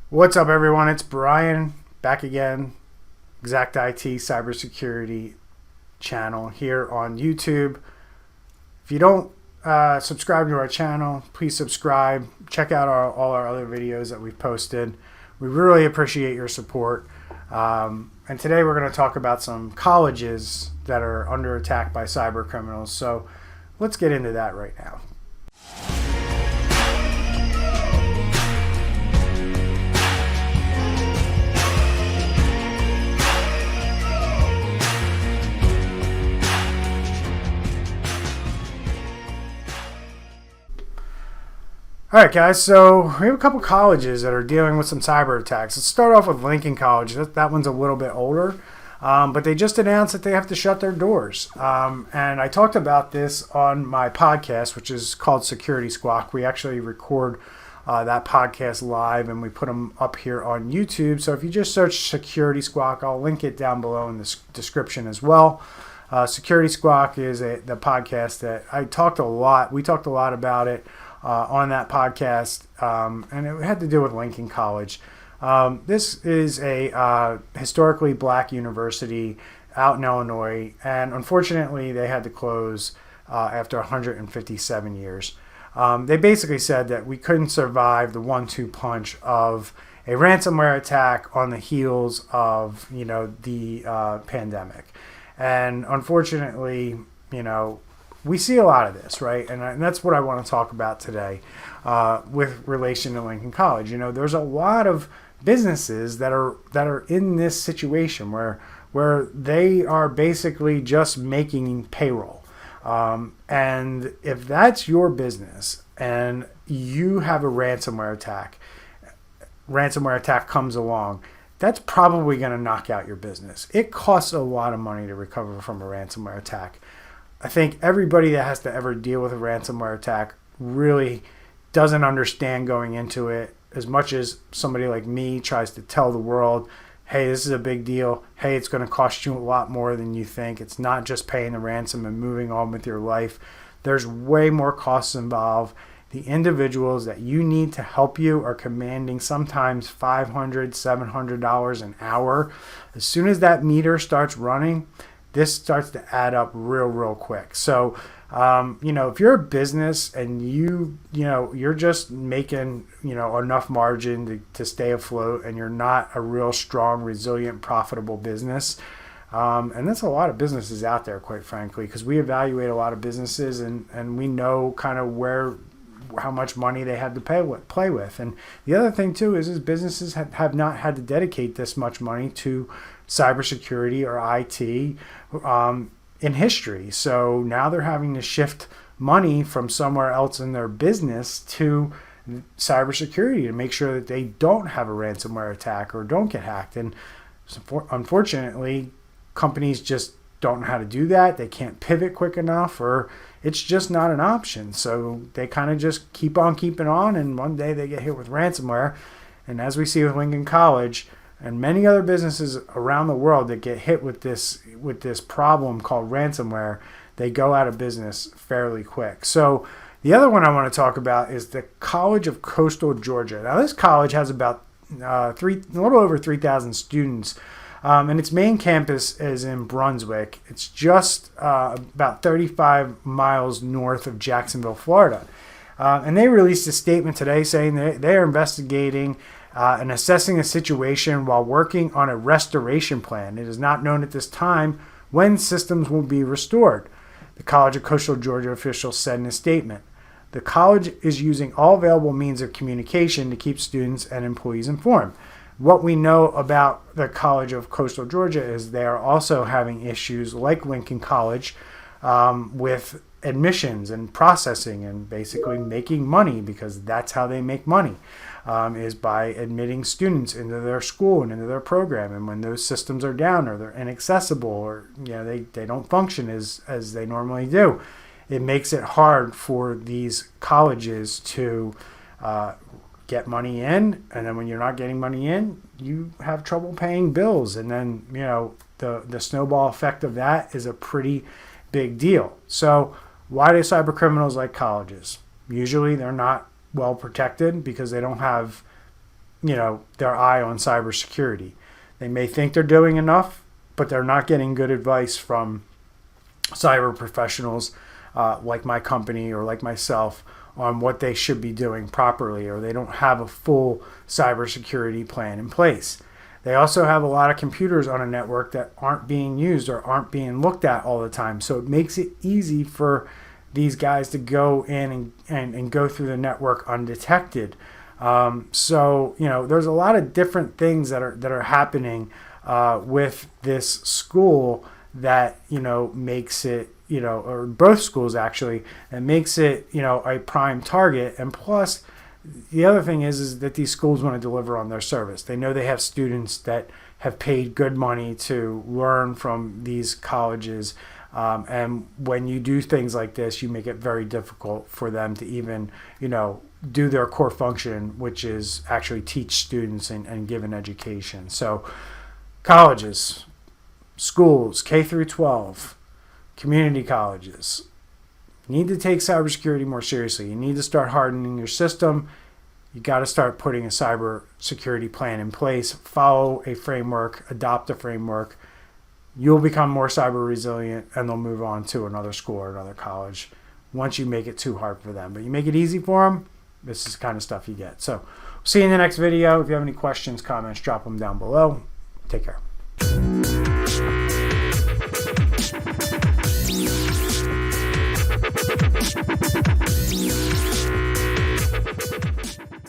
What's up, everyone? It's Bryan back again, Exact IT Cybersecurity channel here on YouTube. If you don't subscribe to our channel, please subscribe. Check out all our other videos that we've posted. We really appreciate your support. And today we're going to talk about some colleges that are under attack by cyber criminals. So let's get into that right now. All right, guys, so we have a couple colleges that are dealing with some cyber attacks. Let's start off with Lincoln College. That one's a little bit older, but they just announced that they have to shut their doors. And I talked about this on my podcast, which is called Security Squawk. We actually record that podcast live, and we put them up here on YouTube. So if you just search Security Squawk, I'll link it down below in the description as well. Security Squawk is the podcast that we talked a lot about it on that podcast, and it had to do with Lincoln College. This is a historically black university out in Illinois, and unfortunately they had to close after 157 years. They basically said that we couldn't survive the 1-2 punch of a ransomware attack on the heels of the pandemic. And unfortunately, we see a lot of this, right? And that's what I want to talk about today with relation to Lincoln College. There's a lot of businesses that are in this situation where they are basically just making payroll. And if that's your business and you have a ransomware attack comes along, that's probably going to knock out your business. It costs a lot of money to recover from a ransomware attack. I think everybody that has to ever deal with a ransomware attack really doesn't understand going into it as much as somebody like me tries to tell the world, hey, this is a big deal. Hey, it's going to cost you a lot more than you think. It's not just paying the ransom and moving on with your life. There's way more costs involved. The individuals that you need to help you are commanding sometimes $500, $700 an hour. As soon as that meter starts running, this starts to add up real quick. So, if you're a business and you're just making, enough margin to stay afloat, and you're not a real strong, resilient, profitable business, and that's a lot of businesses out there, quite frankly, because we evaluate a lot of businesses and we know kind of how much money they had to play with. And the other thing too is businesses have not had to dedicate this much money to cybersecurity or IT in history. So now they're having to shift money from somewhere else in their business to cybersecurity to make sure that they don't have a ransomware attack or don't get hacked. And unfortunately, companies just don't know how to do that. They can't pivot quick enough, or it's just not an option. So they kind of just keep on keeping on, and one day they get hit with ransomware. And as we see with Lincoln College and many other businesses around the world that get hit with this problem called ransomware, they go out of business fairly quick. So the other one I want to talk about is the College of Coastal Georgia. Now this college has about a little over 3,000 students. And its main campus is in Brunswick. It's just about 35 miles north of Jacksonville, Florida. And they released a statement today saying they are investigating and assessing a situation while working on a restoration plan. It is not known at this time when systems will be restored, the College of Coastal Georgia officials said in a statement. The college is using all available means of communication to keep students and employees informed. What we know about the College of Coastal Georgia is they are also having issues like Lincoln College with admissions and processing and basically making money, because that's how they make money, is by admitting students into their school and into their program. And when those systems are down or they're inaccessible or they don't function as they normally do, it makes it hard for these colleges to get money in, and then when you're not getting money in, you have trouble paying bills, and then the snowball effect of that is a pretty big deal. So why do cyber criminals like colleges? Usually they're not well protected because they don't have their eye on cybersecurity. They may think they're doing enough, but they're not getting good advice from cyber professionals like my company or like myself on what they should be doing properly, or they don't have a full cybersecurity plan in place. They also have a lot of computers on a network that aren't being used or aren't being looked at all the time. So it makes it easy for these guys to go in and go through the network undetected. So there's a lot of different things that are happening with this school that makes it or both schools actually, that makes it a prime target. And plus, the other thing is that these schools want to deliver on their service. They know they have students that have paid good money to learn from these colleges. And when you do things like this, you make it very difficult for them to even, do their core function, which is actually teach students and give an education. So colleges, schools, K through 12, community colleges, need to take cybersecurity more seriously. You need to start hardening your system. You got to start putting a cybersecurity plan in place, follow a framework, adopt a framework. You'll become more cyber resilient, and they'll move on to another school or another college once you make it too hard for them. But you make it easy for them, this is the kind of stuff you get. So see you in the next video. If you have any questions, comments, drop them down below. Take care.